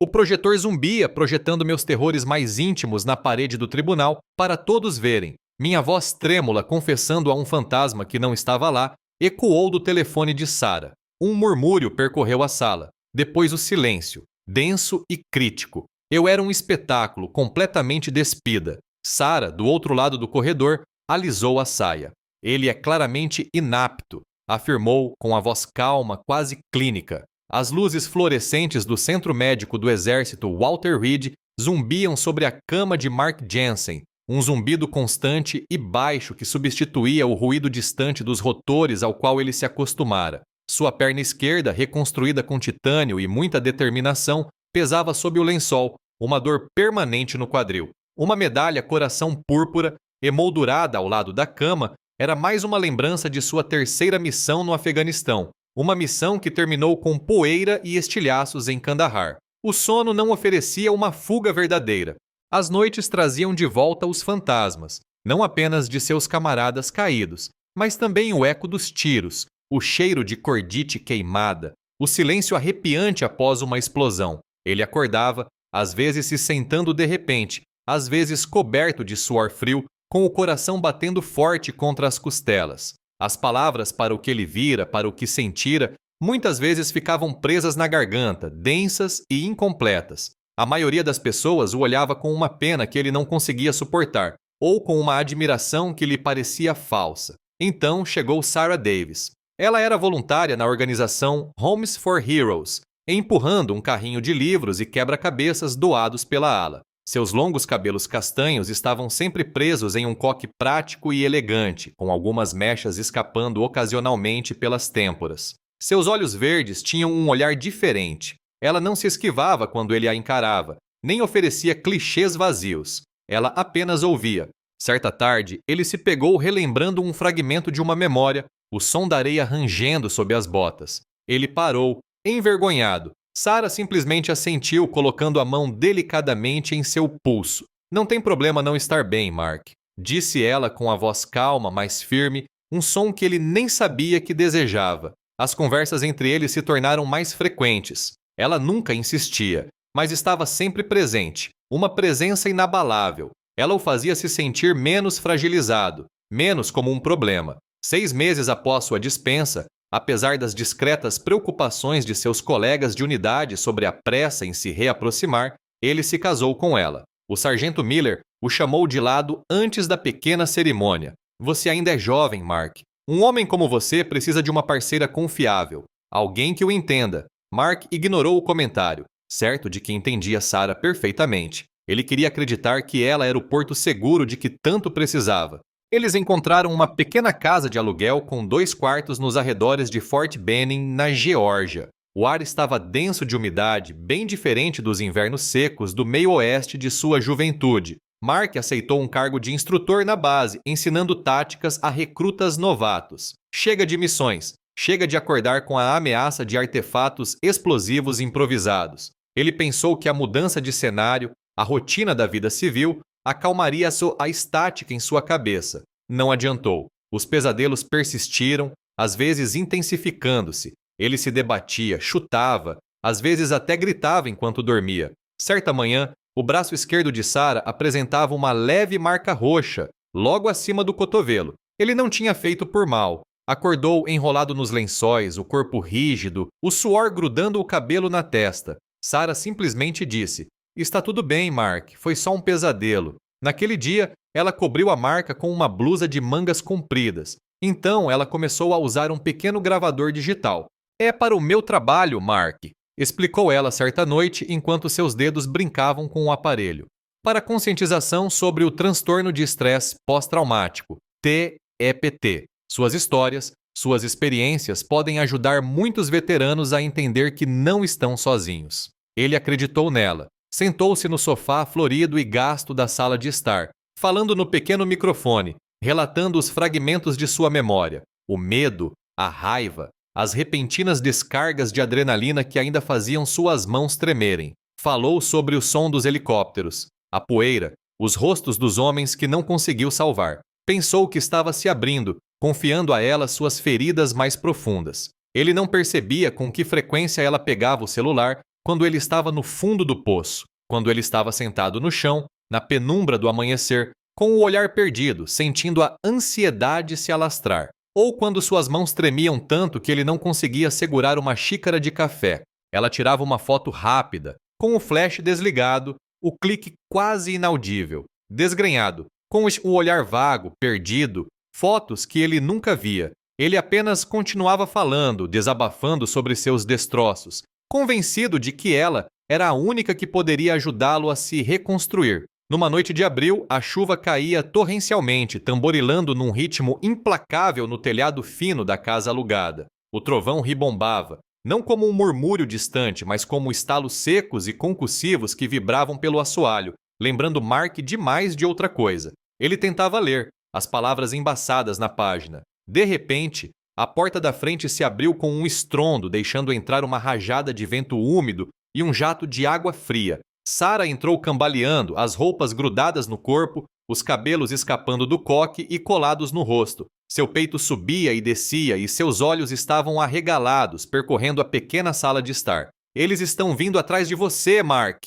O projetor zumbia, projetando meus terrores mais íntimos na parede do tribunal para todos verem. Minha voz trêmula, confessando a um fantasma que não estava lá, ecoou do telefone de Sarah. Um murmúrio percorreu a sala. Depois o silêncio, denso e crítico. Eu era um espetáculo, completamente despida. Sarah, do outro lado do corredor, alisou a saia. Ele é claramente inapto, afirmou com a voz calma, quase clínica. As luzes fluorescentes do centro médico do exército Walter Reed zumbiam sobre a cama de Mark Jensen, um zumbido constante e baixo que substituía o ruído distante dos rotores ao qual ele se acostumara. Sua perna esquerda, reconstruída com titânio e muita determinação, pesava sob o lençol, uma dor permanente no quadril. Uma medalha coração púrpura, emoldurada ao lado da cama, era mais uma lembrança de sua terceira missão no Afeganistão, uma missão que terminou com poeira e estilhaços em Kandahar. O sono não oferecia uma fuga verdadeira. As noites traziam de volta os fantasmas, não apenas de seus camaradas caídos, mas também o eco dos tiros, o cheiro de cordite queimada, o silêncio arrepiante após uma explosão. Ele acordava, às vezes se sentando de repente, às vezes coberto de suor frio, com o coração batendo forte contra as costelas. As palavras para o que ele vira, para o que sentira, muitas vezes ficavam presas na garganta, densas e incompletas. A maioria das pessoas o olhava com uma pena que ele não conseguia suportar, ou com uma admiração que lhe parecia falsa. Então chegou Sarah Davis. Ela era voluntária na organização Homes for Heroes, empurrando um carrinho de livros e quebra-cabeças doados pela ala. Seus longos cabelos castanhos estavam sempre presos em um coque prático e elegante, com algumas mechas escapando ocasionalmente pelas têmporas. Seus olhos verdes tinham um olhar diferente. Ela não se esquivava quando ele a encarava, nem oferecia clichês vazios. Ela apenas ouvia. Certa tarde, ele se pegou relembrando um fragmento de uma memória, o som da areia rangendo sob as botas. Ele parou, envergonhado. Sarah simplesmente assentiu, colocando a mão delicadamente em seu pulso. Não tem problema não estar bem, Mark, disse ela com a voz calma, mas firme, um som que ele nem sabia que desejava. As conversas entre eles se tornaram mais frequentes. Ela nunca insistia, mas estava sempre presente, uma presença inabalável. Ela o fazia se sentir menos fragilizado, menos como um problema. 6 meses após sua dispensa, apesar das discretas preocupações de seus colegas de unidade sobre a pressa em se reaproximar, ele se casou com ela. O sargento Miller o chamou de lado antes da pequena cerimônia. Você ainda é jovem, Mark. Um homem como você precisa de uma parceira confiável, alguém que o entenda. Mark ignorou o comentário, certo de que entendia Sarah perfeitamente. Ele queria acreditar que ela era o porto seguro de que tanto precisava. Eles encontraram uma pequena casa de aluguel com 2 quartos nos arredores de Fort Benning, na Geórgia. O ar estava denso de umidade, bem diferente dos invernos secos do meio-oeste de sua juventude. Mark aceitou um cargo de instrutor na base, ensinando táticas a recrutas novatos. Chega de missões. Chega de acordar com a ameaça de artefatos explosivos improvisados. Ele pensou que a mudança de cenário, a rotina da vida civil, acalmaria a estática em sua cabeça. Não adiantou. Os pesadelos persistiram, às vezes intensificando-se. Ele se debatia, chutava, às vezes até gritava enquanto dormia. Certa manhã, o braço esquerdo de Sarah apresentava uma leve marca roxa, logo acima do cotovelo. Ele não tinha feito por mal. Acordou enrolado nos lençóis, o corpo rígido, o suor grudando o cabelo na testa. Sarah simplesmente disse: "Está tudo bem, Mark, foi só um pesadelo." Naquele dia, ela cobriu a marca com uma blusa de mangas compridas. Então, ela começou a usar um pequeno gravador digital. "É para o meu trabalho, Mark", explicou ela certa noite enquanto seus dedos brincavam com o aparelho. Para conscientização sobre o transtorno de estresse pós-traumático, TEPT. Suas histórias, suas experiências podem ajudar muitos veteranos a entender que não estão sozinhos. Ele acreditou nela. Sentou-se no sofá florido e gasto da sala de estar, falando no pequeno microfone, relatando os fragmentos de sua memória, o medo, a raiva, as repentinas descargas de adrenalina que ainda faziam suas mãos tremerem. Falou sobre o som dos helicópteros, a poeira, os rostos dos homens que não conseguiu salvar. Pensou que estava se abrindo, confiando a ela suas feridas mais profundas. Ele não percebia com que frequência ela pegava o celular, quando ele estava no fundo do poço, quando ele estava sentado no chão, na penumbra do amanhecer, com o olhar perdido, sentindo a ansiedade se alastrar, ou quando suas mãos tremiam tanto que ele não conseguia segurar uma xícara de café. Ela tirava uma foto rápida, com o flash desligado, o clique quase inaudível, desgrenhado, com o olhar vago, perdido, fotos que ele nunca via. Ele apenas continuava falando, desabafando sobre seus destroços, convencido de que ela era a única que poderia ajudá-lo a se reconstruir. Numa noite de abril, a chuva caía torrencialmente, tamborilando num ritmo implacável no telhado fino da casa alugada. O trovão ribombava, não como um murmúrio distante, mas como estalos secos e concussivos que vibravam pelo assoalho, lembrando Mark demais de outra coisa. Ele tentava ler, as palavras embaçadas na página. De repente, a porta da frente se abriu com um estrondo, deixando entrar uma rajada de vento úmido e um jato de água fria. Sarah entrou cambaleando, as roupas grudadas no corpo, os cabelos escapando do coque e colados no rosto. Seu peito subia e descia e seus olhos estavam arregalados, percorrendo a pequena sala de estar. "Eles estão vindo atrás de você, Mark!"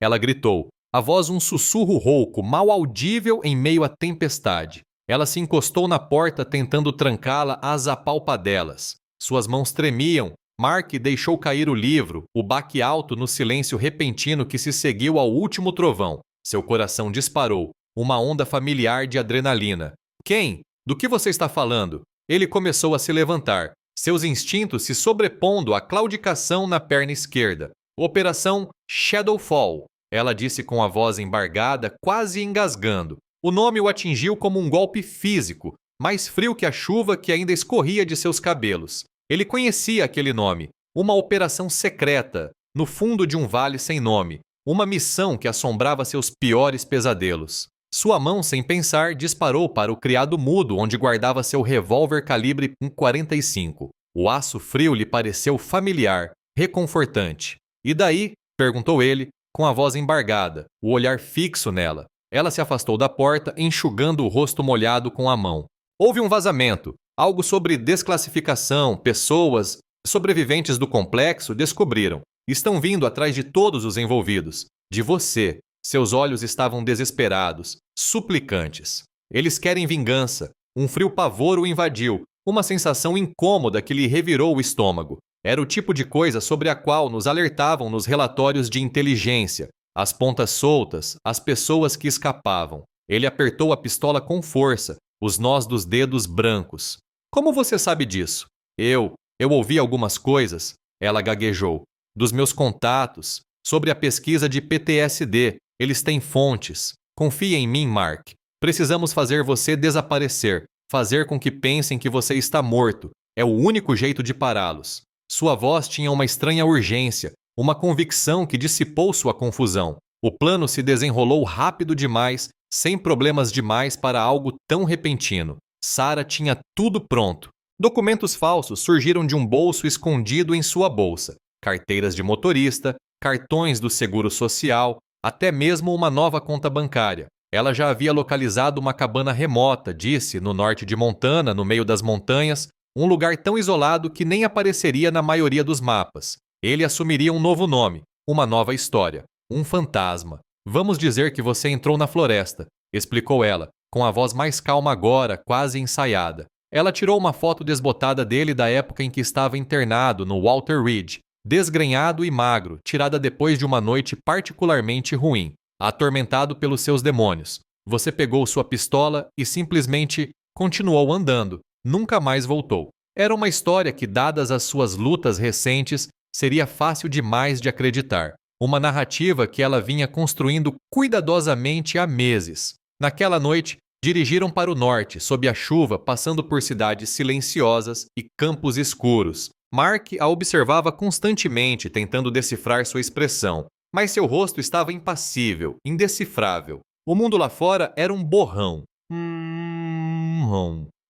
Ela gritou, a voz um sussurro rouco, mal audível em meio à tempestade. Ela se encostou na porta tentando trancá-la às apalpadelas. Suas mãos tremiam. Mark deixou cair o livro, o baque alto no silêncio repentino que se seguiu ao último trovão. Seu coração disparou, uma onda familiar de adrenalina. "Quem? Do que você está falando?" Ele começou a se levantar, seus instintos se sobrepondo à claudicação na perna esquerda. "Operação Shadowfall", ela disse com a voz embargada, quase engasgando. O nome o atingiu como um golpe físico, mais frio que a chuva que ainda escorria de seus cabelos. Ele conhecia aquele nome, uma operação secreta, no fundo de um vale sem nome, uma missão que assombrava seus piores pesadelos. Sua mão, sem pensar, disparou para o criado mudo onde guardava seu revólver calibre .45. O aço frio lhe pareceu familiar, reconfortante. "E daí?" perguntou ele, com a voz embargada, o olhar fixo nela. Ela se afastou da porta, enxugando o rosto molhado com a mão. "Houve um vazamento. Algo sobre desclassificação, pessoas, sobreviventes do complexo descobriram. Estão vindo atrás de todos os envolvidos. De você." Seus olhos estavam desesperados, suplicantes. "Eles querem vingança." Um frio pavor o invadiu, uma sensação incômoda que lhe revirou o estômago. Era o tipo de coisa sobre a qual nos alertavam nos relatórios de inteligência. As pontas soltas, as pessoas que escapavam. Ele apertou a pistola com força, os nós dos dedos brancos. "Como você sabe disso?" Eu ouvi algumas coisas", ela gaguejou. "Dos meus contatos, sobre a pesquisa de PTSD. Eles têm fontes. Confia em mim, Mark. Precisamos fazer você desaparecer, fazer com que pensem que você está morto. É o único jeito de pará-los." Sua voz tinha uma estranha urgência, uma convicção que dissipou sua confusão. O plano se desenrolou rápido demais, sem problemas demais para algo tão repentino. Sarah tinha tudo pronto. Documentos falsos surgiram de um bolso escondido em sua bolsa. Carteiras de motorista, cartões do seguro social, até mesmo uma nova conta bancária. Ela já havia localizado uma cabana remota, disse, no norte de Montana, no meio das montanhas, um lugar tão isolado que nem apareceria na maioria dos mapas. Ele assumiria um novo nome, uma nova história, um fantasma. "Vamos dizer que você entrou na floresta", explicou ela, com a voz mais calma agora, quase ensaiada. Ela tirou uma foto desbotada dele da época em que estava internado no Walter Ridge, desgrenhado e magro, tirada depois de uma noite particularmente ruim, atormentado pelos seus demônios. Você pegou sua pistola e simplesmente continuou andando, nunca mais voltou. Era uma história que, dadas as suas lutas recentes, seria fácil demais de acreditar. Uma narrativa que ela vinha construindo cuidadosamente há meses. Naquela noite, dirigiram para o norte, sob a chuva, passando por cidades silenciosas e campos escuros. Mark a observava constantemente, tentando decifrar sua expressão, mas seu rosto estava impassível, indecifrável. O mundo lá fora era um borrão.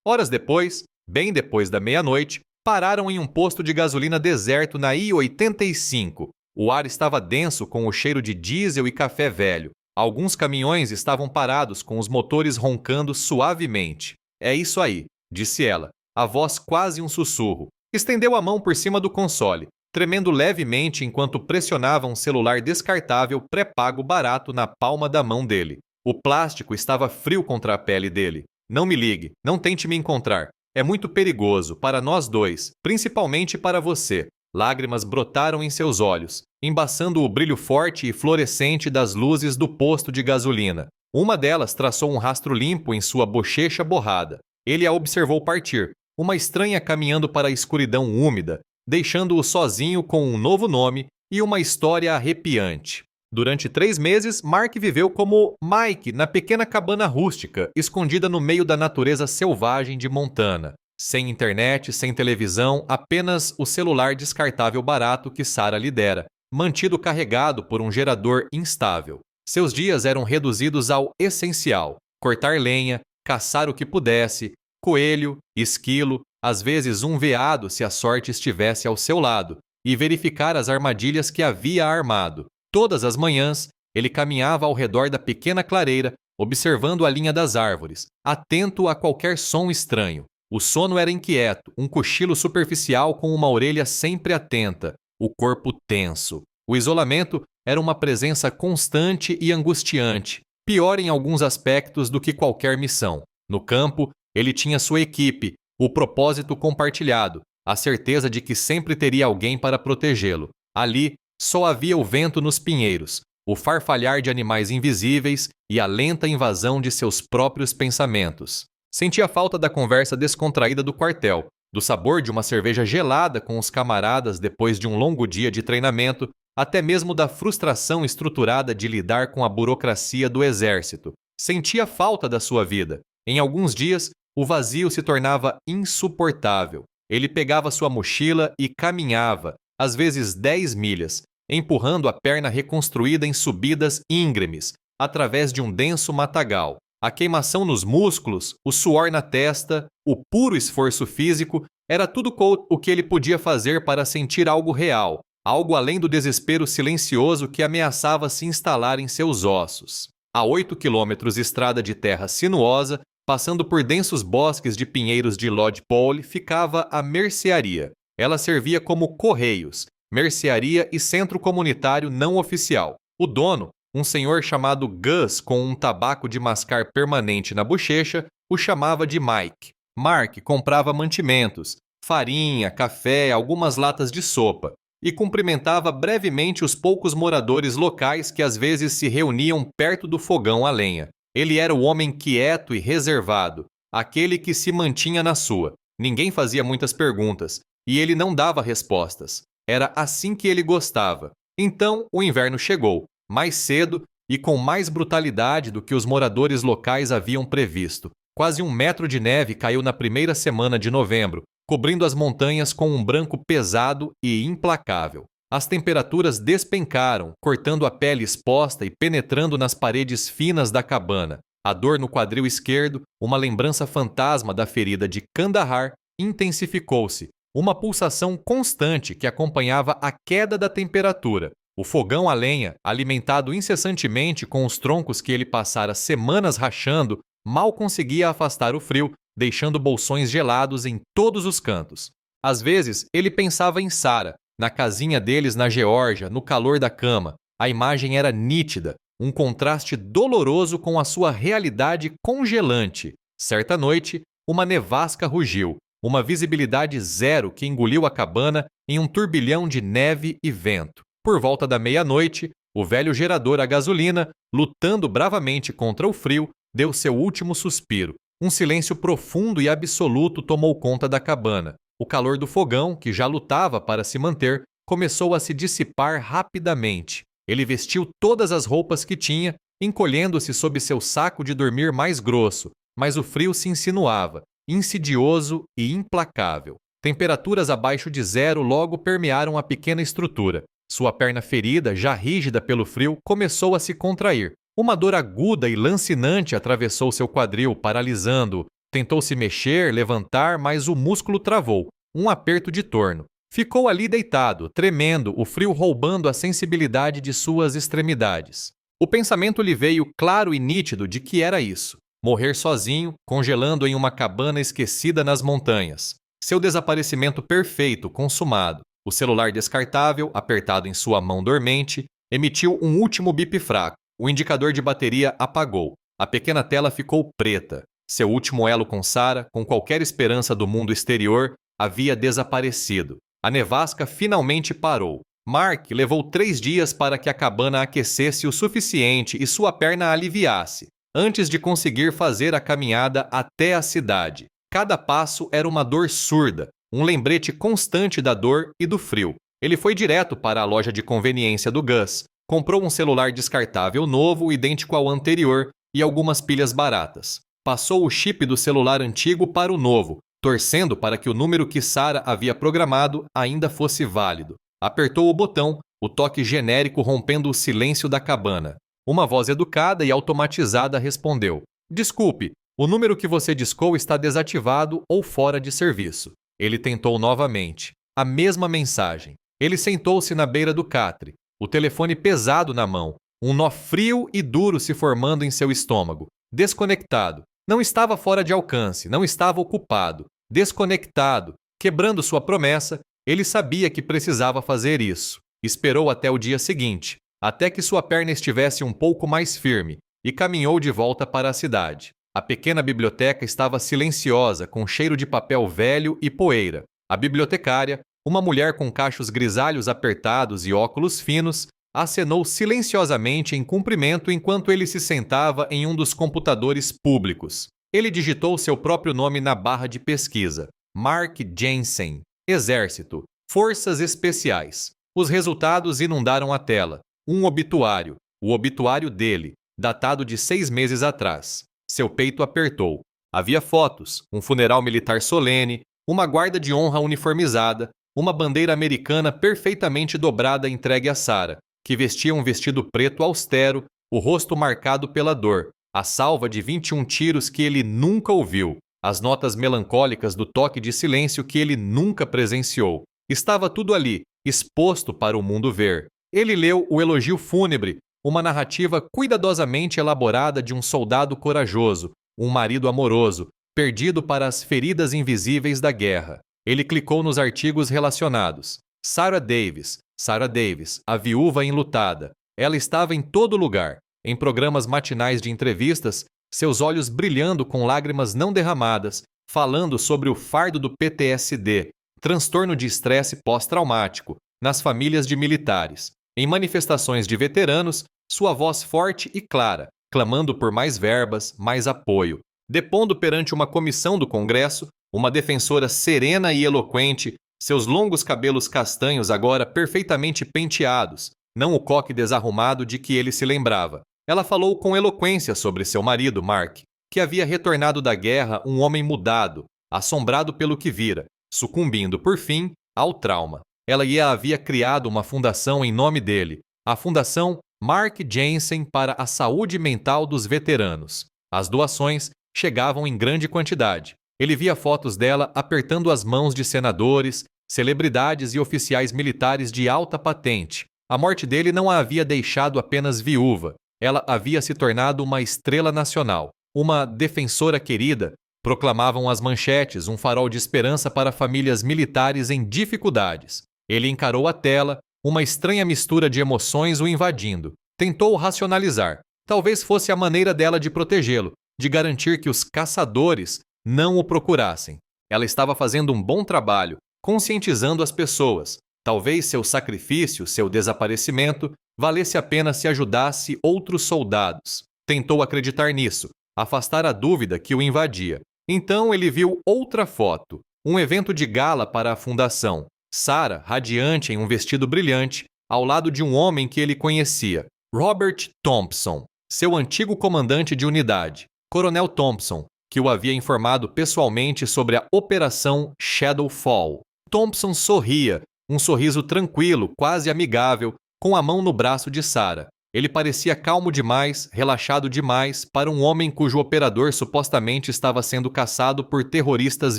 Horas depois, bem depois da meia-noite, pararam em um posto de gasolina deserto na I-85. O ar estava denso com o cheiro de diesel e café velho. Alguns caminhões estavam parados com os motores roncando suavemente. "É isso aí", disse ela, a voz quase um sussurro. Estendeu a mão por cima do console. tremendo levemente enquanto pressionava um celular descartável pré-pago barato na palma da mão dele. O plástico estava frio contra a pele dele. Não me ligue, não tente me encontrar. É muito perigoso para nós dois, principalmente para você. Lágrimas brotaram em seus olhos, embaçando o brilho forte e fluorescente das luzes do posto de gasolina. Uma delas traçou um rastro limpo em sua bochecha borrada. Ele a observou partir, uma estranha caminhando para a escuridão úmida, deixando-o sozinho com um novo nome e uma história arrepiante. Durante 3 meses, Mark viveu como Mike na pequena cabana rústica, escondida no meio da natureza selvagem de Montana. Sem internet, sem televisão, apenas o celular descartável barato que Sarah lhe dera, mantido carregado por um gerador instável. Seus dias eram reduzidos ao essencial: cortar lenha, caçar o que pudesse, coelho, esquilo, às vezes um veado se a sorte estivesse ao seu lado, e verificar as armadilhas que havia armado. Todas as manhãs, ele caminhava ao redor da pequena clareira, observando a linha das árvores, atento a qualquer som estranho. O sono era inquieto, um cochilo superficial com uma orelha sempre atenta, o corpo tenso. O isolamento era uma presença constante e angustiante, pior em alguns aspectos do que qualquer missão. No campo, ele tinha sua equipe, o propósito compartilhado, a certeza de que sempre teria alguém para protegê-lo. Ali, só havia o vento nos pinheiros, o farfalhar de animais invisíveis e a lenta invasão de seus próprios pensamentos. Sentia falta da conversa descontraída do quartel, do sabor de uma cerveja gelada com os camaradas depois de um longo dia de treinamento, até mesmo da frustração estruturada de lidar com a burocracia do exército. Sentia falta da sua vida. Em alguns dias, o vazio se tornava insuportável. Ele pegava sua mochila e caminhava, às vezes 10 milhas, empurrando a perna reconstruída em subidas íngremes, através de um denso matagal. A queimação nos músculos, o suor na testa, o puro esforço físico, era tudo o que ele podia fazer para sentir algo real, algo além do desespero silencioso que ameaçava se instalar em seus ossos. A 8 quilômetros estrada de terra sinuosa, passando por densos bosques de pinheiros de Lodge Pole, ficava a mercearia. Ela servia como correios, mercearia e centro comunitário não oficial. O dono, um senhor chamado Gus com um tabaco de mascar permanente na bochecha, o chamava de Mike. Mark comprava mantimentos, farinha, café, algumas latas de sopa, e cumprimentava brevemente os poucos moradores locais que às vezes se reuniam perto do fogão a lenha. Ele era o homem quieto e reservado, aquele que se mantinha na sua. Ninguém fazia muitas perguntas, e ele não dava respostas. Era assim que ele gostava. Então, o inverno chegou, mais cedo e com mais brutalidade do que os moradores locais haviam previsto. Quase 1 metro de neve caiu na primeira semana de novembro, cobrindo as montanhas com um branco pesado e implacável. As temperaturas despencaram, cortando a pele exposta e penetrando nas paredes finas da cabana. A dor no quadril esquerdo, uma lembrança fantasma da ferida de Kandahar, intensificou-se. Uma pulsação constante que acompanhava a queda da temperatura. O fogão a lenha, alimentado incessantemente com os troncos que ele passara semanas rachando, mal conseguia afastar o frio, deixando bolsões gelados em todos os cantos. Às vezes, ele pensava em Sarah, na casinha deles na Geórgia, no calor da cama. A imagem era nítida, um contraste doloroso com a sua realidade congelante. Certa noite, uma nevasca rugiu, uma visibilidade zero que engoliu a cabana em um turbilhão de neve e vento. Por volta da meia-noite, o velho gerador a gasolina, lutando bravamente contra o frio, deu seu último suspiro. Um silêncio profundo e absoluto tomou conta da cabana. O calor do fogão, que já lutava para se manter, começou a se dissipar rapidamente. Ele vestiu todas as roupas que tinha, encolhendo-se sob seu saco de dormir mais grosso, mas o frio se insinuava, insidioso e implacável. Temperaturas abaixo de zero logo permearam a pequena estrutura. Sua perna ferida, já rígida pelo frio, começou a se contrair. Uma dor aguda e lancinante atravessou seu quadril, paralisando-o. Tentou se mexer, levantar, mas o músculo travou. Um aperto de torno. Ficou ali deitado, tremendo, o frio roubando a sensibilidade de suas extremidades. O pensamento lhe veio claro e nítido de que era isso. Morrer sozinho, congelando em uma cabana esquecida nas montanhas. Seu desaparecimento perfeito, consumado. O celular descartável, apertado em sua mão dormente, emitiu um último bip fraco. O indicador de bateria apagou. A pequena tela ficou preta. Seu último elo com Sarah, com qualquer esperança do mundo exterior, havia desaparecido. A nevasca finalmente parou. Mark levou 3 dias para que a cabana aquecesse o suficiente e sua perna aliviasse, antes de conseguir fazer a caminhada até a cidade. Cada passo era uma dor surda, um lembrete constante da dor e do frio. Ele foi direto para a loja de conveniência do Gus, comprou um celular descartável novo, idêntico ao anterior, e algumas pilhas baratas. Passou o chip do celular antigo para o novo, torcendo para que o número que Sarah havia programado ainda fosse válido. Apertou o botão, o toque genérico rompendo o silêncio da cabana. Uma voz educada e automatizada respondeu: "Desculpe, o número que você discou está desativado ou fora de serviço." Ele tentou novamente. A mesma mensagem. Ele sentou-se na beira do catre, o telefone pesado na mão, um nó frio e duro se formando em seu estômago. Desconectado. Não estava fora de alcance, não estava ocupado. Desconectado. Quebrando sua promessa, ele sabia que precisava fazer isso. Esperou até o dia seguinte, até que sua perna estivesse um pouco mais firme, e caminhou de volta para a cidade. A pequena biblioteca estava silenciosa, com cheiro de papel velho e poeira. A bibliotecária, uma mulher com cachos grisalhos apertados e óculos finos, acenou silenciosamente em cumprimento enquanto ele se sentava em um dos computadores públicos. Ele digitou seu próprio nome na barra de pesquisa. Mark Jensen. Exército. Forças Especiais. Os resultados inundaram a tela. Um obituário. O obituário dele, datado de 6 meses atrás. Seu peito apertou. Havia fotos, um funeral militar solene, uma guarda de honra uniformizada, uma bandeira americana perfeitamente dobrada entregue a Sarah, que vestia um vestido preto austero, o rosto marcado pela dor, a salva de 21 tiros que ele nunca ouviu, as notas melancólicas do toque de silêncio que ele nunca presenciou. Estava tudo ali, exposto para o mundo ver. Ele leu o elogio fúnebre, uma narrativa cuidadosamente elaborada de um soldado corajoso, um marido amoroso, perdido para as feridas invisíveis da guerra. Ele clicou nos artigos relacionados. Sarah Davis, a viúva enlutada. Ela estava em todo lugar, em programas matinais de entrevistas, seus olhos brilhando com lágrimas não derramadas, falando sobre o fardo do PTSD, transtorno de estresse pós-traumático, nas famílias de militares. Em manifestações de veteranos, sua voz forte e clara, clamando por mais verbas, mais apoio. Depondo perante uma comissão do Congresso, uma defensora serena e eloquente, seus longos cabelos castanhos agora perfeitamente penteados, não o coque desarrumado de que ele se lembrava. Ela falou com eloquência sobre seu marido, Mark, que havia retornado da guerra um homem mudado, assombrado pelo que vira, sucumbindo, por fim, ao trauma. Ela lhe havia criado uma fundação em nome dele, a Fundação Mark Jensen para a Saúde Mental dos Veteranos. As doações chegavam em grande quantidade. Ele via fotos dela apertando as mãos de senadores, celebridades e oficiais militares de alta patente. A morte dele não a havia deixado apenas viúva. Ela havia se tornado uma estrela nacional, uma defensora querida, proclamavam as manchetes, um farol de esperança para famílias militares em dificuldades. Ele encarou a tela, uma estranha mistura de emoções o invadindo. Tentou racionalizar. Talvez fosse a maneira dela de protegê-lo, de garantir que os caçadores não o procurassem. Ela estava fazendo um bom trabalho, conscientizando as pessoas. Talvez seu sacrifício, seu desaparecimento, valesse a pena se ajudasse outros soldados. Tentou acreditar nisso, afastar a dúvida que o invadia. Então ele viu outra foto, um evento de gala para a fundação. Sarah, radiante em um vestido brilhante, ao lado de um homem que ele conhecia, Robert Thompson, seu antigo comandante de unidade, Coronel Thompson, que o havia informado pessoalmente sobre a Operação Shadowfall. Thompson sorria, um sorriso tranquilo, quase amigável, com a mão no braço de Sarah. Ele parecia calmo demais, relaxado demais, para um homem cujo operador supostamente estava sendo caçado por terroristas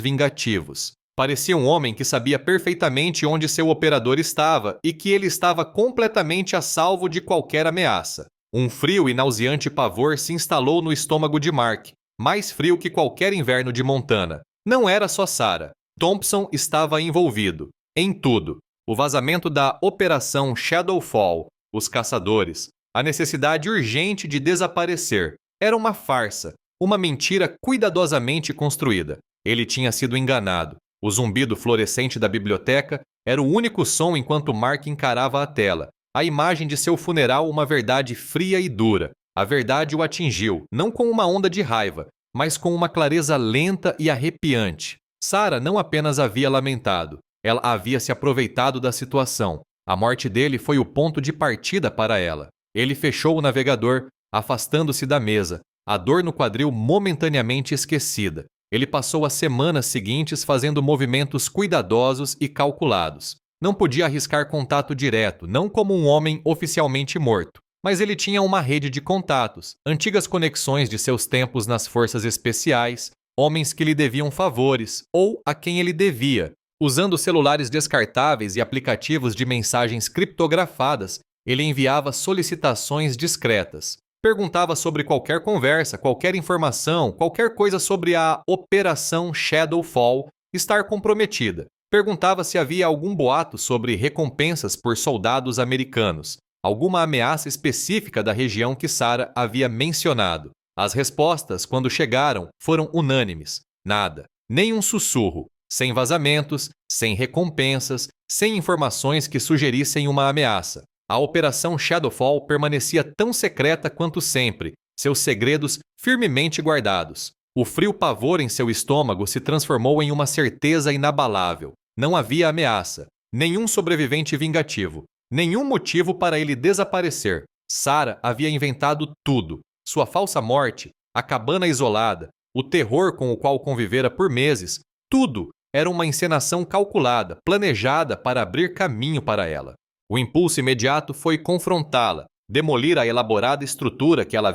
vingativos. Parecia um homem que sabia perfeitamente onde seu operador estava e que ele estava completamente a salvo de qualquer ameaça. Um frio e nauseante pavor se instalou no estômago de Mark, mais frio que qualquer inverno de Montana. Não era só Sarah. Thompson estava envolvido. Em tudo. O vazamento da Operação Shadowfall, os caçadores, a necessidade urgente de desaparecer, era uma farsa, uma mentira cuidadosamente construída. Ele tinha sido enganado. O zumbido fluorescente da biblioteca era o único som enquanto Mark encarava a tela. A imagem de seu funeral, uma verdade fria e dura. A verdade o atingiu, não com uma onda de raiva, mas com uma clareza lenta e arrepiante. Sarah não apenas havia lamentado, ela havia se aproveitado da situação. A morte dele foi o ponto de partida para ela. Ele fechou o navegador, afastando-se da mesa, a dor no quadril momentaneamente esquecida. Ele passou as semanas seguintes fazendo movimentos cuidadosos e calculados. Não podia arriscar contato direto, não como um homem oficialmente morto. Mas ele tinha uma rede de contatos, antigas conexões de seus tempos nas forças especiais, homens que lhe deviam favores ou a quem ele devia. Usando celulares descartáveis e aplicativos de mensagens criptografadas, ele enviava solicitações discretas. Perguntava sobre qualquer conversa, qualquer informação, qualquer coisa sobre a Operação Shadowfall estar comprometida. Perguntava se havia algum boato sobre recompensas por soldados americanos, alguma ameaça específica da região que Sarah havia mencionado. As respostas, quando chegaram, foram unânimes. Nada. Nem um sussurro. Sem vazamentos, sem recompensas, sem informações que sugerissem uma ameaça. A Operação Shadowfall permanecia tão secreta quanto sempre, seus segredos firmemente guardados. O frio pavor em seu estômago se transformou em uma certeza inabalável. Não havia ameaça, nenhum sobrevivente vingativo, nenhum motivo para ele desaparecer. Sarah havia inventado tudo. Sua falsa morte, a cabana isolada, o terror com o qual convivera por meses, tudo era uma encenação calculada, planejada para abrir caminho para ela. O impulso imediato foi confrontá-la, demolir a elaborada estrutura que ela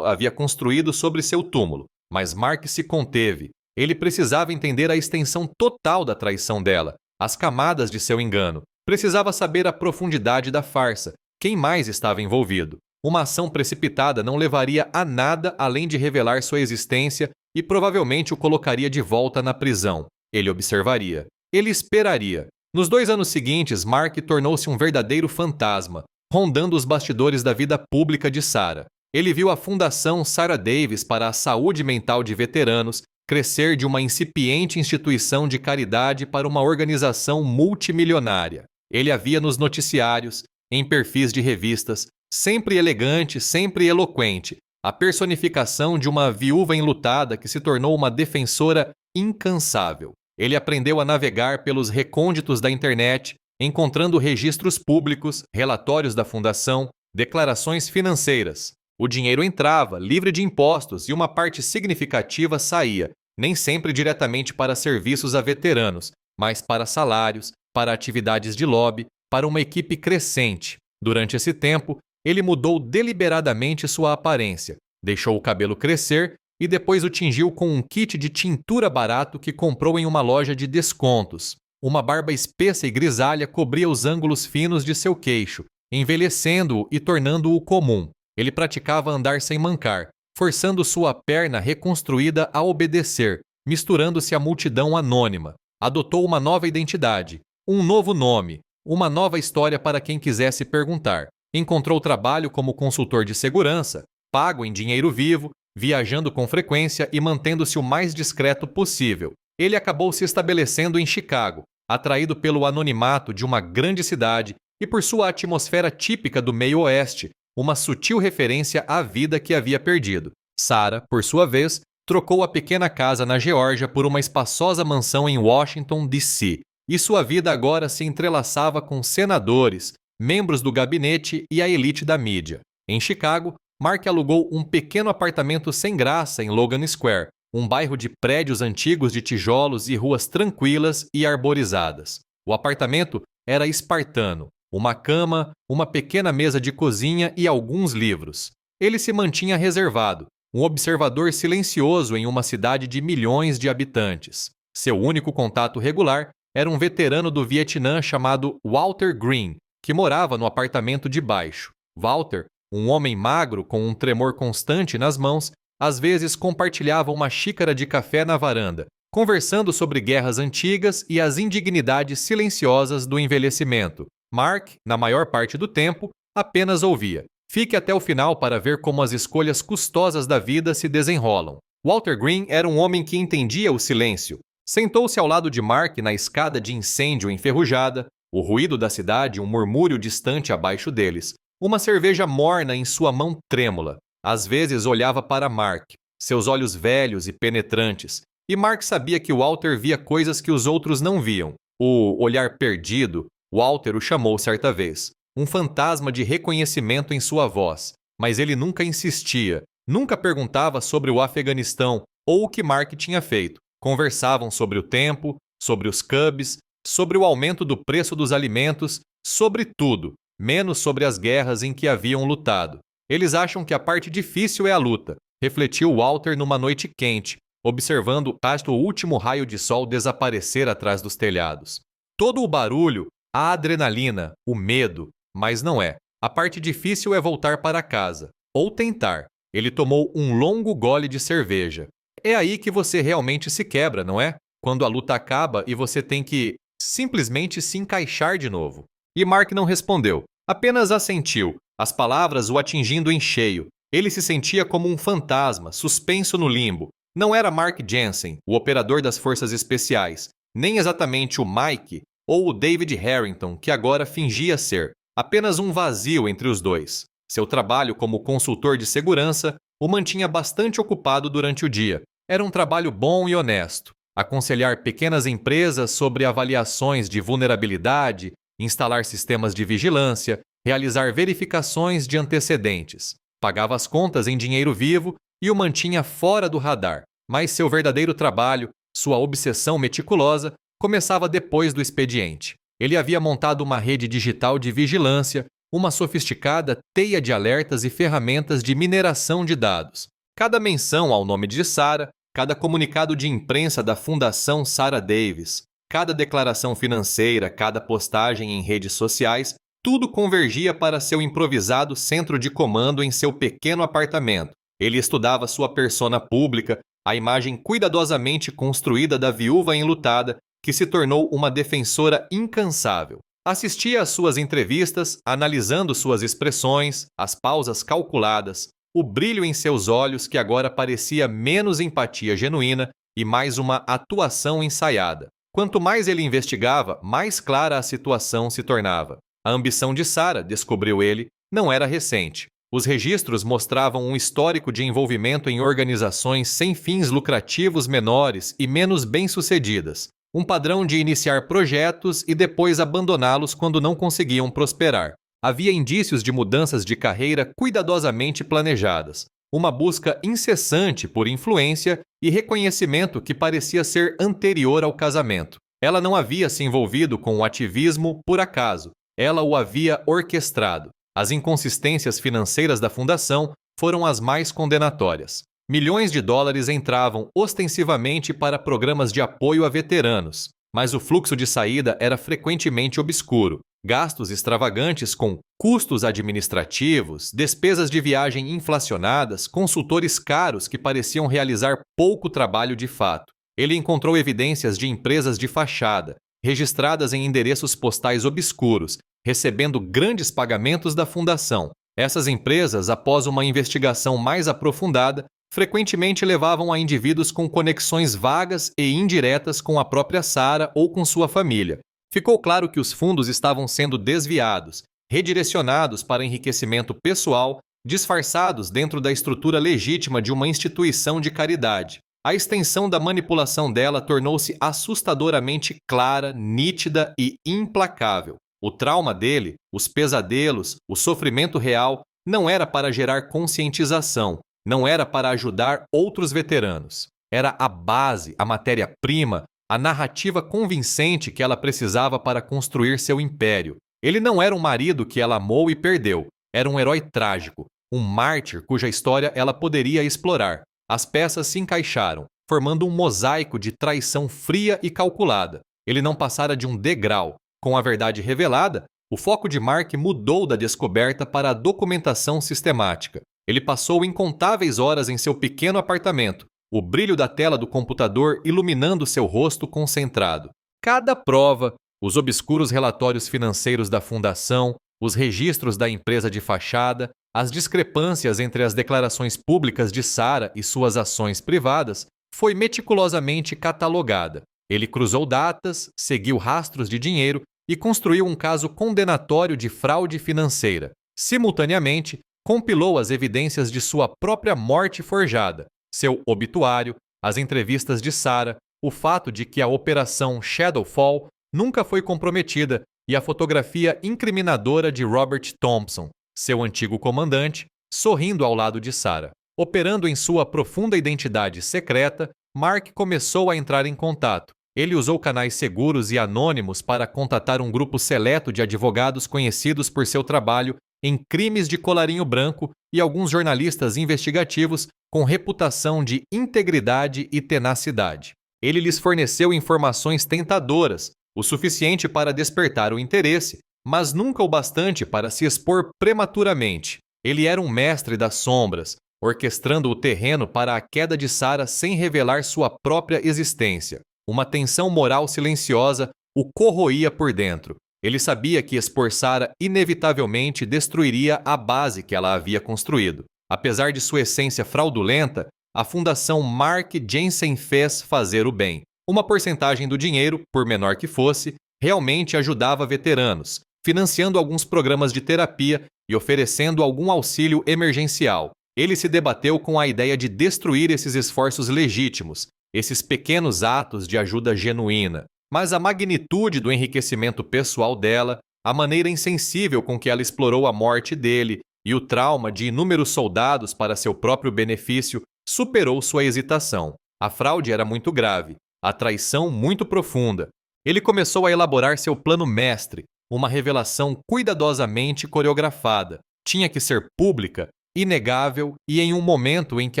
havia construído sobre seu túmulo. Mas Mark se conteve. Ele precisava entender a extensão total da traição dela, as camadas de seu engano. Precisava saber a profundidade da farsa, quem mais estava envolvido. Uma ação precipitada não levaria a nada além de revelar sua existência e provavelmente o colocaria de volta na prisão. Ele observaria. Ele esperaria. Nos 2 anos seguintes, Mark tornou-se um verdadeiro fantasma, rondando os bastidores da vida pública de Sarah. Ele viu a Fundação Sarah Davis para a Saúde Mental de Veteranos crescer de uma incipiente instituição de caridade para uma organização multimilionária. Ele a via nos noticiários, em perfis de revistas, sempre elegante, sempre eloquente, a personificação de uma viúva enlutada que se tornou uma defensora incansável. Ele aprendeu a navegar pelos recônditos da internet, encontrando registros públicos, relatórios da fundação, declarações financeiras. O dinheiro entrava, livre de impostos, e uma parte significativa saía, nem sempre diretamente para serviços a veteranos, mas para salários, para atividades de lobby, para uma equipe crescente. Durante esse tempo, ele mudou deliberadamente sua aparência, deixou o cabelo crescer e depois o tingiu com um kit de tintura barato que comprou em uma loja de descontos. Uma barba espessa e grisalha cobria os ângulos finos de seu queixo, envelhecendo-o e tornando-o comum. Ele praticava andar sem mancar, forçando sua perna reconstruída a obedecer, misturando-se à multidão anônima. Adotou uma nova identidade, um novo nome, uma nova história para quem quisesse perguntar. Encontrou trabalho como consultor de segurança, pago em dinheiro vivo, viajando com frequência e mantendo-se o mais discreto possível. Ele acabou se estabelecendo em Chicago, atraído pelo anonimato de uma grande cidade e por sua atmosfera típica do meio oeste, uma sutil referência à vida que havia perdido. Sarah, por sua vez, trocou a pequena casa na Geórgia por uma espaçosa mansão em Washington, D.C., e sua vida agora se entrelaçava com senadores, membros do gabinete e a elite da mídia. Em Chicago, Mark alugou um pequeno apartamento sem graça em Logan Square, um bairro de prédios antigos de tijolos e ruas tranquilas e arborizadas. O apartamento era espartano, uma cama, uma pequena mesa de cozinha e alguns livros. Ele se mantinha reservado, um observador silencioso em uma cidade de milhões de habitantes. Seu único contato regular era um veterano do Vietnã chamado Walter Green, que morava no apartamento de baixo. Walter, um homem magro com um tremor constante nas mãos, às vezes compartilhava uma xícara de café na varanda, conversando sobre guerras antigas e as indignidades silenciosas do envelhecimento. Mark, na maior parte do tempo, apenas ouvia. Fique até o final para ver como as escolhas custosas da vida se desenrolam. Walter Green era um homem que entendia o silêncio. Sentou-se ao lado de Mark na escada de incêndio enferrujada, o ruído da cidade, um murmúrio distante abaixo deles, uma cerveja morna em sua mão trêmula. Às vezes olhava para Mark, seus olhos velhos e penetrantes, e Mark sabia que Walter via coisas que os outros não viam. O olhar perdido, Walter o chamou certa vez. Um fantasma de reconhecimento em sua voz, mas ele nunca insistia, nunca perguntava sobre o Afeganistão ou o que Mark tinha feito. Conversavam sobre o tempo, sobre os Cubs, sobre o aumento do preço dos alimentos, sobre tudo, menos sobre as guerras em que haviam lutado. Eles acham que a parte difícil é a luta, refletiu Walter numa noite quente, observando o último raio de sol desaparecer atrás dos telhados. Todo o barulho, a adrenalina, o medo, mas não é. A parte difícil é voltar para casa, ou tentar. Ele tomou um longo gole de cerveja. É aí que você realmente se quebra, não é? Quando a luta acaba e você tem que simplesmente se encaixar de novo. E Mark não respondeu, apenas assentiu, as palavras o atingindo em cheio. Ele se sentia como um fantasma, suspenso no limbo. Não era Mark Jensen, o operador das forças especiais, nem exatamente o Mike ou o David Harrington, que agora fingia ser. Apenas um vazio entre os dois. Seu trabalho como consultor de segurança o mantinha bastante ocupado durante o dia. Era um trabalho bom e honesto. Aconselhar pequenas empresas sobre avaliações de vulnerabilidade, instalar sistemas de vigilância, realizar verificações de antecedentes. Pagava as contas em dinheiro vivo e o mantinha fora do radar. Mas seu verdadeiro trabalho, sua obsessão meticulosa, começava depois do expediente. Ele havia montado uma rede digital de vigilância, uma sofisticada teia de alertas e ferramentas de mineração de dados. Cada menção ao nome de Sarah, cada comunicado de imprensa da Fundação Sarah Davis, cada declaração financeira, cada postagem em redes sociais, tudo convergia para seu improvisado centro de comando em seu pequeno apartamento. Ele estudava sua persona pública, a imagem cuidadosamente construída da viúva enlutada, que se tornou uma defensora incansável. Assistia às suas entrevistas, analisando suas expressões, as pausas calculadas, o brilho em seus olhos que agora parecia menos empatia genuína e mais uma atuação ensaiada. Quanto mais ele investigava, mais clara a situação se tornava. A ambição de Sarah, descobriu ele, não era recente. Os registros mostravam um histórico de envolvimento em organizações sem fins lucrativos menores e menos bem-sucedidas. Um padrão de iniciar projetos e depois abandoná-los quando não conseguiam prosperar. Havia indícios de mudanças de carreira cuidadosamente planejadas. Uma busca incessante por influência e reconhecimento que parecia ser anterior ao casamento. Ela não havia se envolvido com o ativismo por acaso. Ela o havia orquestrado. As inconsistências financeiras da fundação foram as mais condenatórias. Milhões de dólares entravam ostensivamente para programas de apoio a veteranos, mas o fluxo de saída era frequentemente obscuro. Gastos extravagantes com custos administrativos, despesas de viagem inflacionadas, consultores caros que pareciam realizar pouco trabalho de fato. Ele encontrou evidências de empresas de fachada, registradas em endereços postais obscuros, recebendo grandes pagamentos da fundação. Essas empresas, após uma investigação mais aprofundada, frequentemente levavam a indivíduos com conexões vagas e indiretas com a própria Sarah ou com sua família. Ficou claro que os fundos estavam sendo desviados, redirecionados para enriquecimento pessoal, disfarçados dentro da estrutura legítima de uma instituição de caridade. A extensão da manipulação dela tornou-se assustadoramente clara, nítida e implacável. O trauma dele, os pesadelos, o sofrimento real, não era para gerar conscientização, não era para ajudar outros veteranos. Era a base, a matéria-prima, a narrativa convincente que ela precisava para construir seu império. Ele não era um marido que ela amou e perdeu. Era um herói trágico, um mártir cuja história ela poderia explorar. As peças se encaixaram, formando um mosaico de traição fria e calculada. Ele não passara de um degrau. Com a verdade revelada, o foco de Mark mudou da descoberta para a documentação sistemática. Ele passou incontáveis horas em seu pequeno apartamento, o brilho da tela do computador iluminando seu rosto concentrado. Cada prova, os obscuros relatórios financeiros da fundação, os registros da empresa de fachada, as discrepâncias entre as declarações públicas de Sarah e suas ações privadas, foi meticulosamente catalogada. Ele cruzou datas, seguiu rastros de dinheiro e construiu um caso condenatório de fraude financeira. Simultaneamente, compilou as evidências de sua própria morte forjada, seu obituário, as entrevistas de Sarah, o fato de que a operação Shadowfall nunca foi comprometida e a fotografia incriminadora de Robert Thompson, seu antigo comandante, sorrindo ao lado de Sarah. Operando em sua profunda identidade secreta, Mark começou a entrar em contato. Ele usou canais seguros e anônimos para contatar um grupo seleto de advogados conhecidos por seu trabalho em crimes de colarinho branco e alguns jornalistas investigativos com reputação de integridade e tenacidade. Ele lhes forneceu informações tentadoras, o suficiente para despertar o interesse, mas nunca o bastante para se expor prematuramente. Ele era um mestre das sombras, orquestrando o terreno para a queda de Sarah sem revelar sua própria existência. Uma tensão moral silenciosa o corroía por dentro. Ele sabia que expor Sarah inevitavelmente destruiria a base que ela havia construído. Apesar de sua essência fraudulenta, a Fundação Mark Jensen fez fazer o bem. Uma porcentagem do dinheiro, por menor que fosse, realmente ajudava veteranos, financiando alguns programas de terapia e oferecendo algum auxílio emergencial. Ele se debateu com a ideia de destruir esses esforços legítimos, esses pequenos atos de ajuda genuína. Mas a magnitude do enriquecimento pessoal dela, a maneira insensível com que ela explorou a morte dele e o trauma de inúmeros soldados para seu próprio benefício superou sua hesitação. A fraude era muito grave, a traição muito profunda. Ele começou a elaborar seu plano mestre, uma revelação cuidadosamente coreografada. Tinha que ser pública, inegável e em um momento em que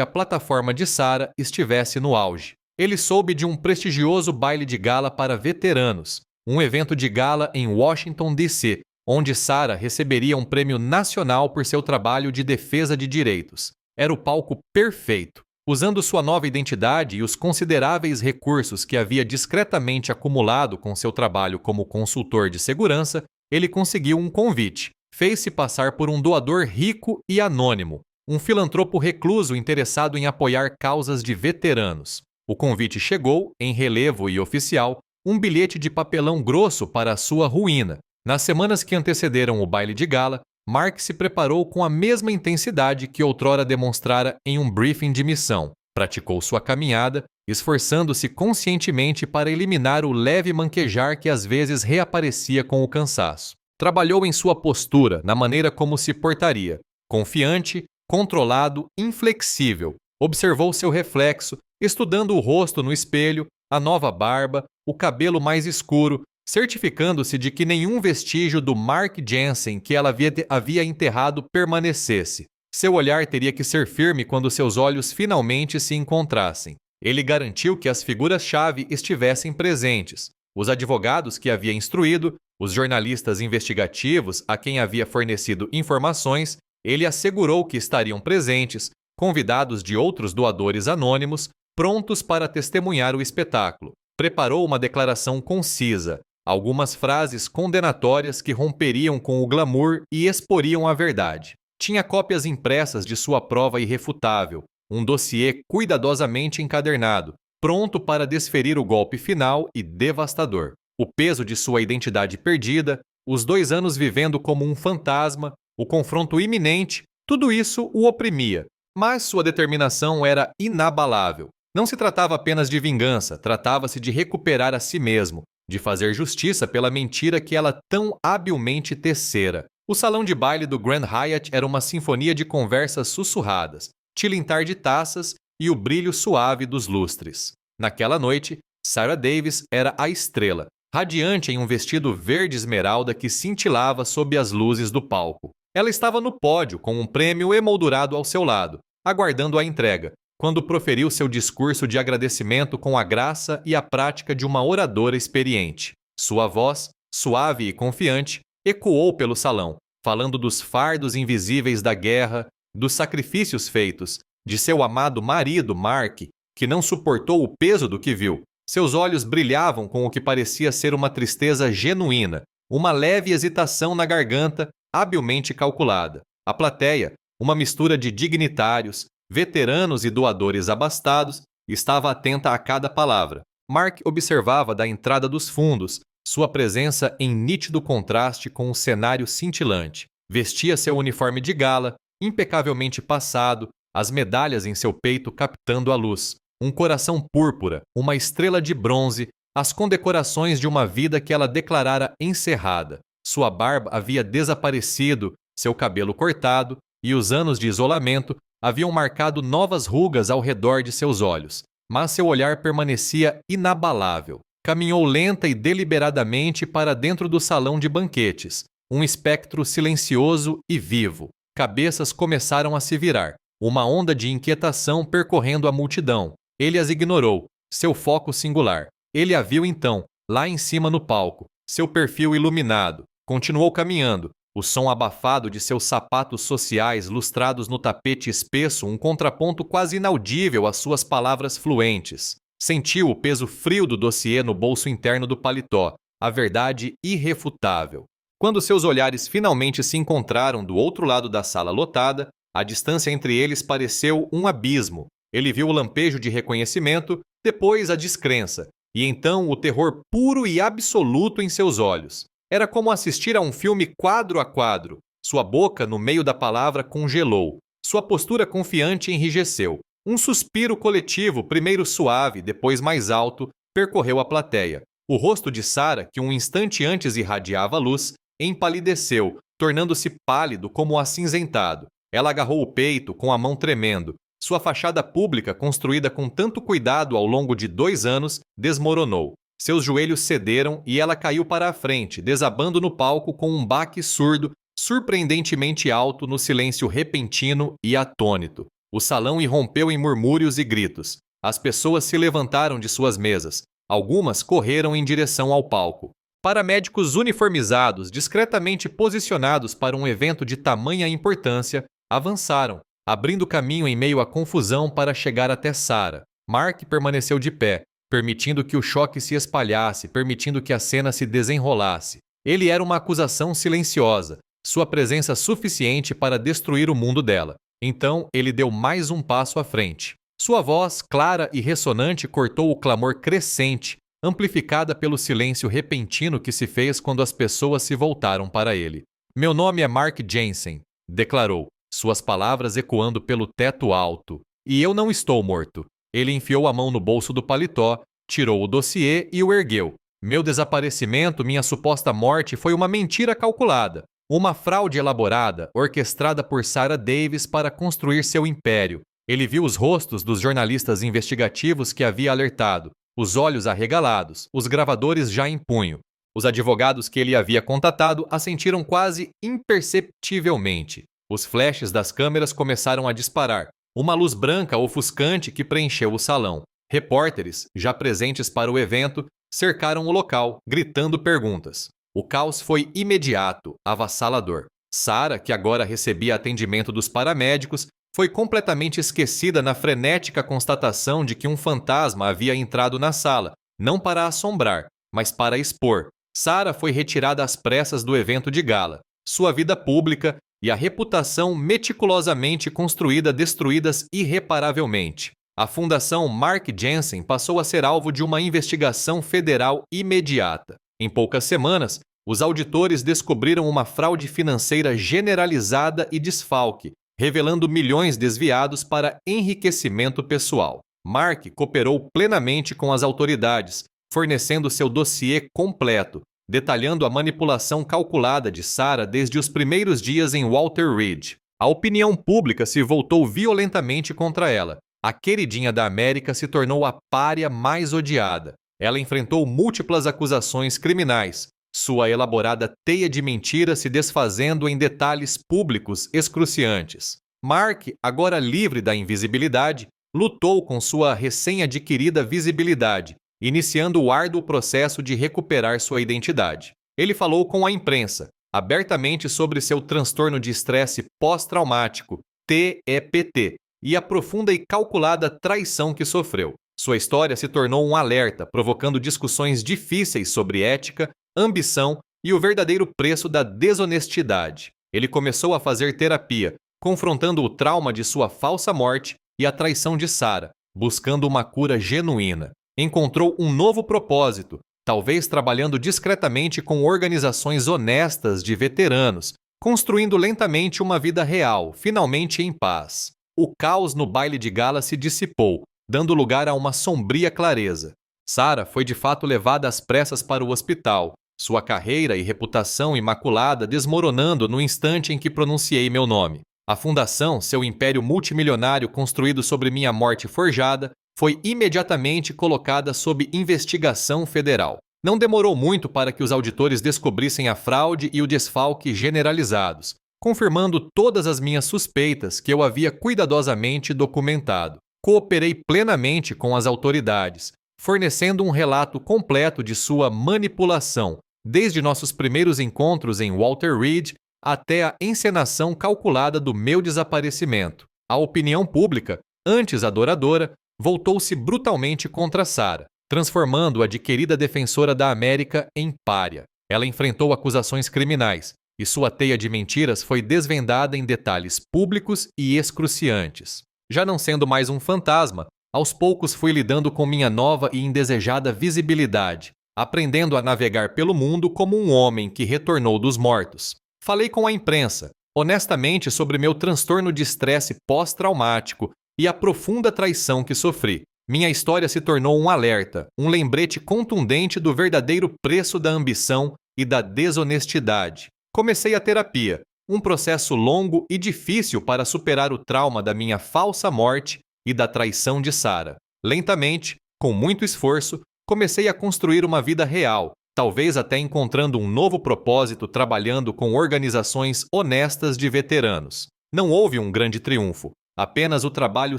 a plataforma de Sarah estivesse no auge. Ele soube de um prestigioso baile de gala para veteranos, um evento de gala em Washington, D.C., onde Sarah receberia um prêmio nacional por seu trabalho de defesa de direitos. Era o palco perfeito. Usando sua nova identidade e os consideráveis recursos que havia discretamente acumulado com seu trabalho como consultor de segurança, ele conseguiu um convite. Fez-se passar por um doador rico e anônimo, um filantropo recluso interessado em apoiar causas de veteranos. O convite chegou, em relevo e oficial, um bilhete de papelão grosso para a sua ruína. Nas semanas que antecederam o baile de gala, Mark se preparou com a mesma intensidade que outrora demonstrara em um briefing de missão. Praticou sua caminhada, esforçando-se conscientemente para eliminar o leve manquejar que às vezes reaparecia com o cansaço. Trabalhou em sua postura, na maneira como se portaria. Confiante, controlado, inflexível. Observou seu reflexo, estudando o rosto no espelho, a nova barba, o cabelo mais escuro, certificando-se de que nenhum vestígio do Mark Jensen que ela havia enterrado permanecesse. Seu olhar teria que ser firme quando seus olhos finalmente se encontrassem. Ele garantiu que as figuras-chave estivessem presentes. Os advogados que havia instruído, os jornalistas investigativos a quem havia fornecido informações, ele assegurou que estariam presentes, convidados de outros doadores anônimos, prontos para testemunhar o espetáculo. Preparou uma declaração concisa, algumas frases condenatórias que romperiam com o glamour e exporiam a verdade. Tinha cópias impressas de sua prova irrefutável, um dossiê cuidadosamente encadernado, pronto para desferir o golpe final e devastador. O peso de sua identidade perdida, os 2 anos vivendo como um fantasma, o confronto iminente, tudo isso o oprimia. Mas sua determinação era inabalável. Não se tratava apenas de vingança, tratava-se de recuperar a si mesmo, de fazer justiça pela mentira que ela tão habilmente tecera. O salão de baile do Grand Hyatt era uma sinfonia de conversas sussurradas, tilintar de taças e o brilho suave dos lustres. Naquela noite, Sarah Davis era a estrela, radiante em um vestido verde esmeralda que cintilava sob as luzes do palco. Ela estava no pódio com um prêmio emoldurado ao seu lado, aguardando a entrega, quando proferiu seu discurso de agradecimento com a graça e a prática de uma oradora experiente. Sua voz, suave e confiante, ecoou pelo salão, falando dos fardos invisíveis da guerra, dos sacrifícios feitos, de seu amado marido Mark que não suportou o peso do que viu. Seus olhos brilhavam com o que parecia ser uma tristeza genuína, uma leve hesitação na garganta, habilmente calculada. A plateia, uma mistura de dignitários, veteranos e doadores abastados, estava atenta a cada palavra. Mark observava da entrada dos fundos, sua presença em nítido contraste com o cenário cintilante. Vestia seu uniforme de gala, impecavelmente passado, as medalhas em seu peito captando a luz. Um coração púrpura, uma estrela de bronze, as condecorações de uma vida que ela declarara encerrada. Sua barba havia desaparecido, seu cabelo cortado, e os anos de isolamento haviam marcado novas rugas ao redor de seus olhos. Mas seu olhar permanecia inabalável. Caminhou lenta e deliberadamente para dentro do salão de banquetes, um espectro silencioso e vivo. Cabeças começaram a se virar, uma onda de inquietação percorrendo a multidão. Ele as ignorou, seu foco singular. Ele a viu então, lá em cima no palco, seu perfil iluminado. Continuou caminhando, o som abafado de seus sapatos sociais lustrados no tapete espesso, um contraponto quase inaudível às suas palavras fluentes. Sentiu o peso frio do dossiê no bolso interno do paletó, a verdade irrefutável. Quando seus olhares finalmente se encontraram do outro lado da sala lotada, a distância entre eles pareceu um abismo. Ele viu o lampejo de reconhecimento, depois a descrença, e então o terror puro e absoluto em seus olhos. Era como assistir a um filme quadro a quadro. Sua boca, no meio da palavra, congelou. Sua postura confiante enrijeceu. Um suspiro coletivo, primeiro suave, depois mais alto, percorreu a plateia. O rosto de Sarah, que um instante antes irradiava luz, empalideceu, tornando-se pálido como acinzentado. Ela agarrou o peito com a mão tremendo. Sua fachada pública, construída com tanto cuidado ao longo de 2 anos, desmoronou. Seus joelhos cederam e ela caiu para a frente, desabando no palco com um baque surdo, surpreendentemente alto no silêncio repentino e atônito. O salão irrompeu em murmúrios e gritos. As pessoas se levantaram de suas mesas. Algumas correram em direção ao palco. Paramédicos uniformizados, discretamente posicionados para um evento de tamanha importância, avançaram, abrindo caminho em meio à confusão para chegar até Sarah. Mark permaneceu de pé, permitindo que o choque se espalhasse, permitindo que a cena se desenrolasse. Ele era uma acusação silenciosa, sua presença suficiente para destruir o mundo dela. Então, ele deu mais um passo à frente. Sua voz, clara e ressonante, cortou o clamor crescente, amplificada pelo silêncio repentino que se fez quando as pessoas se voltaram para ele. "Meu nome é Mark Jensen", declarou, suas palavras ecoando pelo teto alto. "E eu não estou morto." Ele enfiou a mão no bolso do paletó, tirou o dossiê e o ergueu. "Meu desaparecimento, minha suposta morte, foi uma mentira calculada. Uma fraude elaborada, orquestrada por Sarah Davis para construir seu império." Ele viu os rostos dos jornalistas investigativos que havia alertado, os olhos arregalados, os gravadores já em punho. Os advogados que ele havia contatado assentiram quase imperceptivelmente. Os flashes das câmeras começaram a disparar. Uma luz branca ofuscante que preencheu o salão. Repórteres, já presentes para o evento, cercaram o local, gritando perguntas. O caos foi imediato, avassalador. Sarah, que agora recebia atendimento dos paramédicos, foi completamente esquecida na frenética constatação de que um fantasma havia entrado na sala, não para assombrar, mas para expor. Sarah foi retirada às pressas do evento de gala. Sua vida pública e a reputação meticulosamente construída destruídas irreparavelmente. A Fundação Mark Jensen passou a ser alvo de uma investigação federal imediata. Em poucas semanas, os auditores descobriram uma fraude financeira generalizada e desfalque, revelando milhões desviados para enriquecimento pessoal. Mark cooperou plenamente com as autoridades, fornecendo seu dossiê completo, detalhando a manipulação calculada de Sarah desde os primeiros dias em Walter Reed. A opinião pública se voltou violentamente contra ela. A queridinha da América se tornou a pária mais odiada. Ela enfrentou múltiplas acusações criminais, sua elaborada teia de mentiras se desfazendo em detalhes públicos excruciantes. Mark, agora livre da invisibilidade, lutou com sua recém-adquirida visibilidade, iniciando o árduo processo de recuperar sua identidade. Ele falou com a imprensa, abertamente sobre seu transtorno de estresse pós-traumático, TEPT, e a profunda e calculada traição que sofreu. Sua história se tornou um alerta, provocando discussões difíceis sobre ética, ambição e o verdadeiro preço da desonestidade. Ele começou a fazer terapia, confrontando o trauma de sua falsa morte e a traição de Sarah, buscando uma cura genuína. Encontrou um novo propósito, talvez trabalhando discretamente com organizações honestas de veteranos, construindo lentamente uma vida real, finalmente em paz. O caos no baile de gala se dissipou, dando lugar a uma sombria clareza. Sarah foi de fato levada às pressas para o hospital, sua carreira e reputação imaculada desmoronando no instante em que pronunciei meu nome. A fundação, seu império multimilionário construído sobre minha morte forjada, foi imediatamente colocada sob investigação federal. Não demorou muito para que os auditores descobrissem a fraude e o desfalque generalizados, confirmando todas as minhas suspeitas que eu havia cuidadosamente documentado. Cooperei plenamente com as autoridades, fornecendo um relato completo de sua manipulação, desde nossos primeiros encontros em Walter Reed até a encenação calculada do meu desaparecimento. A opinião pública, antes adoradora, voltou-se brutalmente contra Sarah, transformando a de querida defensora da América em pária. Ela enfrentou acusações criminais, e sua teia de mentiras foi desvendada em detalhes públicos e excruciantes. Já não sendo mais um fantasma, aos poucos fui lidando com minha nova e indesejada visibilidade, aprendendo a navegar pelo mundo como um homem que retornou dos mortos. Falei com a imprensa, honestamente, sobre meu transtorno de estresse pós-traumático e a profunda traição que sofri. Minha história se tornou um alerta, um lembrete contundente do verdadeiro preço da ambição e da desonestidade. Comecei a terapia, um processo longo e difícil para superar o trauma da minha falsa morte e da traição de Sarah. Lentamente, com muito esforço, comecei a construir uma vida real, talvez até encontrando um novo propósito trabalhando com organizações honestas de veteranos. Não houve um grande triunfo, apenas o trabalho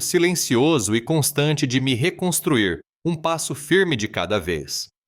silencioso e constante de me reconstruir, um passo firme de cada vez.